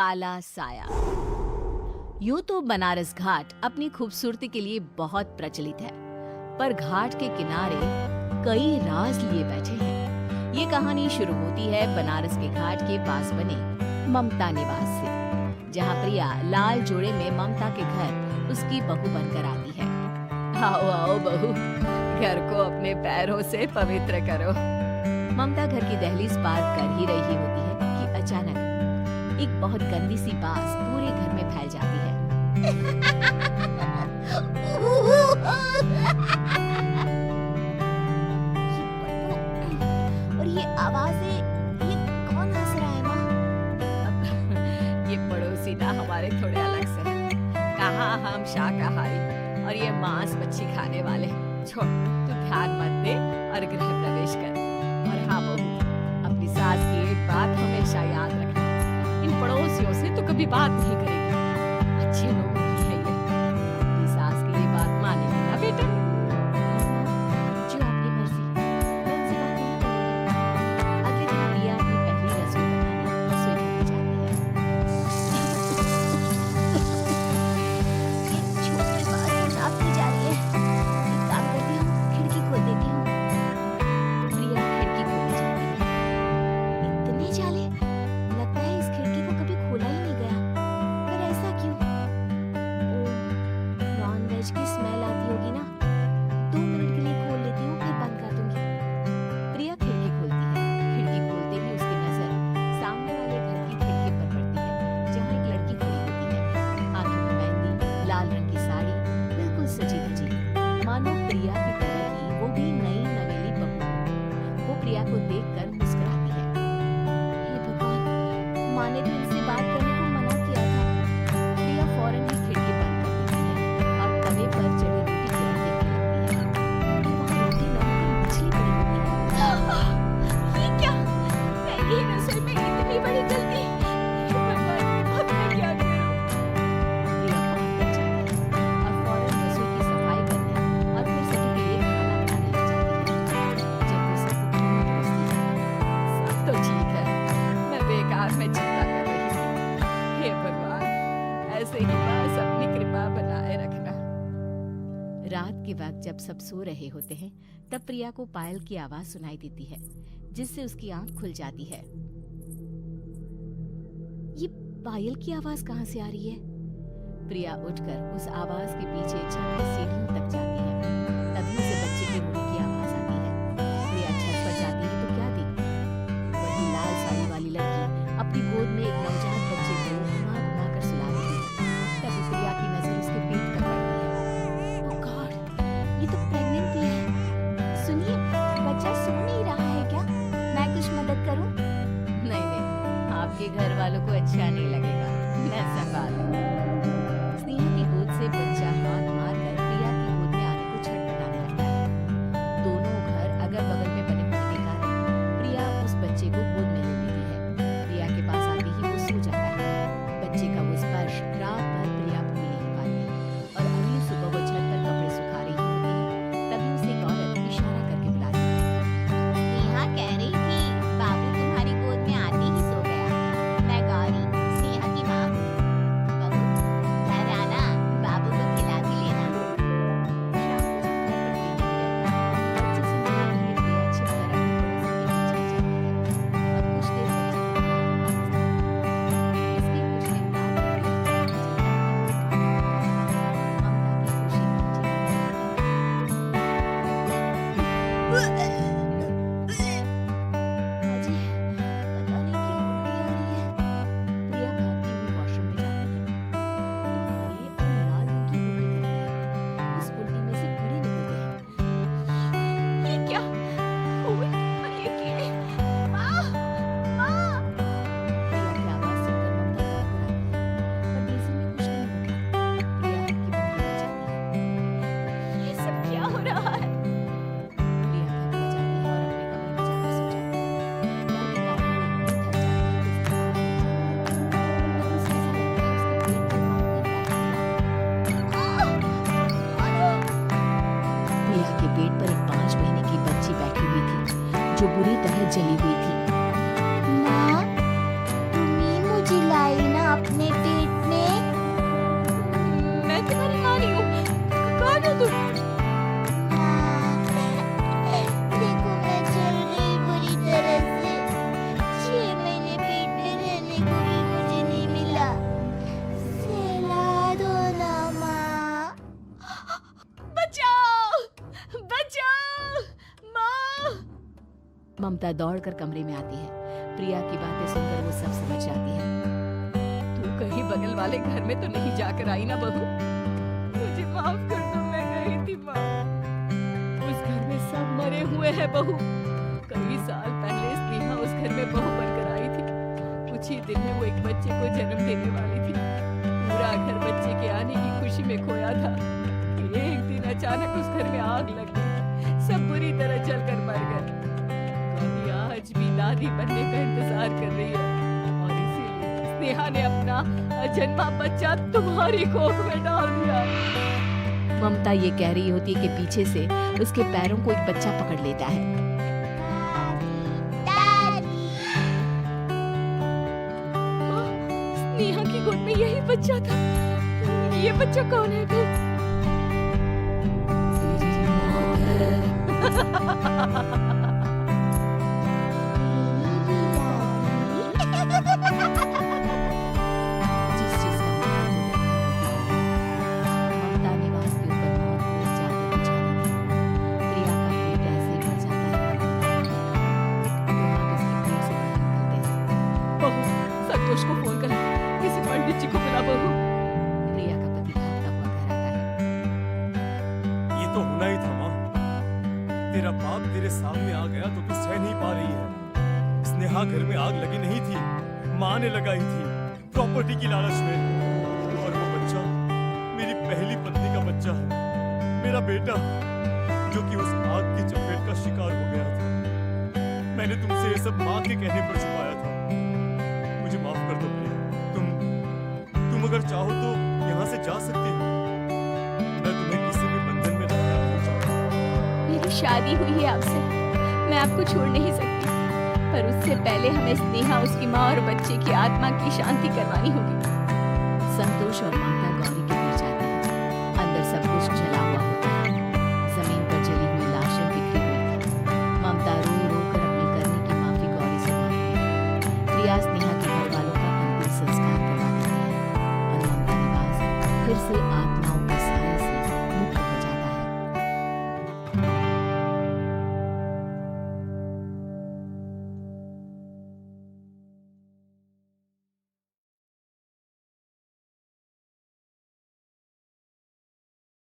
काला साया। यूं तो बनारस घाट अपनी खूबसूरती के लिए बहुत प्रचलित है, पर घाट के किनारे कई राज लिए बैठे हैं। ये कहानी शुरू होती है बनारस के घाट के पास बने ममता निवास से, जहाँ प्रिया लाल जोड़े में ममता के घर उसकी बहू बनकर आती है। आओ आओ बहू, घर को अपने पैरों से पवित्र करो। ममता घर की दहलीज पार कर ही रही होती है कि अचानक एक बहुत गंदी सी बास पूरे घर में फैल जाती है। और ये आवाजें, ये कौन हंस रहा है माँ? ये पड़ोसी ना हमारे थोड़े अलग से हैं। कहाँ हम शाकाहारी और ये मांस मच्छी खाने वाले। छोड़, तू ध्यान मत दे और गृह प्रवेश कर। और हाँ बहू, अपनी सास की एक बात हमेशा याद रखना, इन पड़ोसियों से तो कभी बात नहीं करेगी। अच्छे लोग नहीं है ये, अपनी सास की ये बात मानेगी ना बेटा। जो आपकी मर्जी, मैं उनसे बात नहीं करूंगी। अगले दिन प्रिया अपनी पहली रसोई बनाने रसोई घर में जाती है। ये छोटी बात नाप की जा रही है। एक काम करती हूँ, खिड़की खोल देती हूँ। प्रिया खिड़की खोलने जाती है। इतने जाले, लगता है इस खिड़की को कभी खोला ही नहीं गया। पर ऐसा क्यों? ओह, नॉनवेज की स्मेल आती होगी ना। 2 मिनट के लिए खोल लेती हूँ, फिर बंद कर दूंगी। प्रिया खिड़की खोलती है। खिड़की खोलते ही उसकी नजर सामने वाले घर की खिड़की पर पड़ती है, जहाँ एक लड़की खड़ी होती है। हाथों में मेहंदी, लाल रंग की साड़ी, बिल्कुल सजी धजी, मानो प्रिया की तरह ही वो भी नई नवेली बहू। वो प्रिया को देखकर मुस्कुराती है। हे भगवान, माँ ने तो इनसे बात करने को मना किया था। प्रिया फौरन ही खिड़की बंद कर देती है और तवे पर चढ़ी रोटी की ओर देखने लगती है। वहाँ रोटी न होकर मछली पड़ी होती है। ये क्या? मेरी रसोई में इतनी बड़ी गलती! हे भगवान, अब मैं क्या करूं? प्रिया बहुत डर जाती है और फौरन रसोई की सफाई करने और फिर सभी के लिए खाना बनाने लग जाती है। जब वो सबको खाना परोसती है, सब तो ठीक है, मैं बेकार में चिंता कर रही हूँ। हे भगवान, ऐसे ही बस अपनी कृपा बनाए रखना। रात के वक्त जब सब सो रहे होते हैं, तब प्रिया को पायल की आवाज सुनाई देती है, जिससे उसकी आंख खुल जाती है। ये पायल की आवाज कहाँ से आ रही है? प्रिया उठकर उस आवाज के पीछे छत की सीढ़ियों तक जाती है। तभी उसे बच्चे के रोने की आवाज आती है। प्रिया छत पर जाती है तो क्या देखती है? वही लाल साड़ी वाली लड़की अपनी गोद में एक नवजात बच्चे को घुमा घुमा कर सुला रही है। तभी प्रिया की नजर उसके पेट पर पड़ती है। ओह गॉड, ये तो प्रेग्नेंट भी है। सुनिए, बच्चा सो नहीं रहा है क्या? मैं कुछ मदद करूं? नहीं नहीं, आपके घर वालों को अच्छा नहीं लगेगा, मैं संभाल लूंगी। स्नेहा की गोद से बच्चा हाथ मारकर प्रिया की गोद में आने को छटपटाने लगता है। दोनों घर अगल बगल में बने होने के कारण प्रिया उस बच्चे को गोद में ले लेती है। प्रिया के पास आते ही वो सो जाता है। बच्चे का वो स्पर्श रात भर प्रिया भूल नहीं पाती और अगली सुबह वो छत पर कपड़े सुखा रही होती है। तभी उसे एक औरत इशारा करके बुलाती है। स्नेहा कह रही थी, बाबू तुम्हारी गोद में आते ही सो गया। मैं गौरी, स्नेहा की माँ हूँ। बहू, घर आना, बाबू को खिला भी लेना। शाम को जब घर पर कोई नहीं रहता, बच्चे से मिलने के लिए प्रिया छिपकर अपने पड़ोसी के घर चली जाती है और कुछ देर बच्चे को ध्यान में रखती है। इसके कुछ दिन बाद प्रिया का बच्चा ममता की खुशी का अजी, पता नहीं क्यों उल्टी आ रही है। प्रिया भागती हुई वॉशरूम में जाती है। तो हरे और लाल रंग की उल्टी करती है। उस उल्टी में से कीड़े निकलते हैं। ये क्या? ओए, और ये कीड़े! माँ! माँ! प्रिया की आवाज सुनकर ममता दौड़कर आती है, पर बेसिन में कुछ नहीं होता। प्रिया हल्की बंदी हो जाती है। ये सब क्या हो रहा है? प्रिया थक जाती है और अपने कमरे में जाकर सो जाती है। डर के कारण वो इतनी थक जाती है कि उसका हाथ नहीं चलता है। तभी उसे ऐसा लगता है उसके पेट में मानो कोई बैठा है। प्रिया के पेट पर एक 5 महीने की बच्ची बैठी हुई थी, जो बुरी तरह जली हुई थी। माँ, तुम ही मुझे लाई ना ममता दौड़कर कमरे में आती है। प्रिया की बातें सुनकर वो सब समझ जाती है। तू कहीं बगल वाले घर में तो नहीं जाकर आई ना बहू? मुझे माफ कर दो, मैं गई थी माँ। उस घर में सब मरे हुए हैं बहू। कई साल पहले स्नेहा उस घर में बहू बनकर आई थी। कुछ ही दिन में वो एक बच्चे को जन्म देने वाली थी। पूरा घर बच्चे के आने की खुशी में खोया था कि एक दिन अचानक उस घर में आग लग गई। सब बुरी तरह जलकर मर गए। गौरी आज भी दादी बनने का इंतजार कर रही है और इसीलिए स्नेहा ने अपना अजन्मा बच्चा तुम्हारी कोख में डाल दिया। ममता ये कह रही होती है कि पीछे से उसके पैरों को एक बच्चा पकड़ लेता है। स्नेहा की गोद में यही बच्चा था। ये बच्चा कौन है फिर? जिस चीज का ममता ने वास के ऊपर मौत को जाते बचाने की। प्रिया का पेट ऐसे ही भर जाता है। तो आप इसके पेट से बाहर निकलते हैं। बहू, संतोष को फोन कर, किसी पंडित जी को बुला बहू। प्रिया का पति भागता हुआ घर आता है। ये तो होना ही था माँ। तेरा बाप तेरे सामने आ गया तो तू सह नहीं पा रही है। स्नेहा घर में आग लगी नहीं थी, माँ ने लगाई थी प्रॉपर्टी की लालच में। और वो बच्चा मेरी पहली पत्नी का बच्चा है, मेरा बेटा, जो कि उस आग की चपेट का शिकार हो गया था। मैंने तुमसे ये सब माँ के कहने पर छुपाया था। मुझे माफ कर दो प्रिया। तुम अगर चाहो तो यहाँ से जा सकती हो। मैं तुम्हें किसी भी बंधन में रखना नहीं चाहता। मेरी शादी हुई है आपसे, मैं आपको छोड़ नहीं सकती, पर उससे पहले हमें स्नेहा, उसकी माँ और बच्चे की आत्मा की शांति करवानी होगी। संतोष और ममता गौरी के घर जाते हैं। अंदर सब कुछ जला हुआ होता है। जमीन पर जली हुई लाशें बिखरी हुई थी। ममता रो रो कर अपने करने की माफी गौरी से मांगती है। प्रिया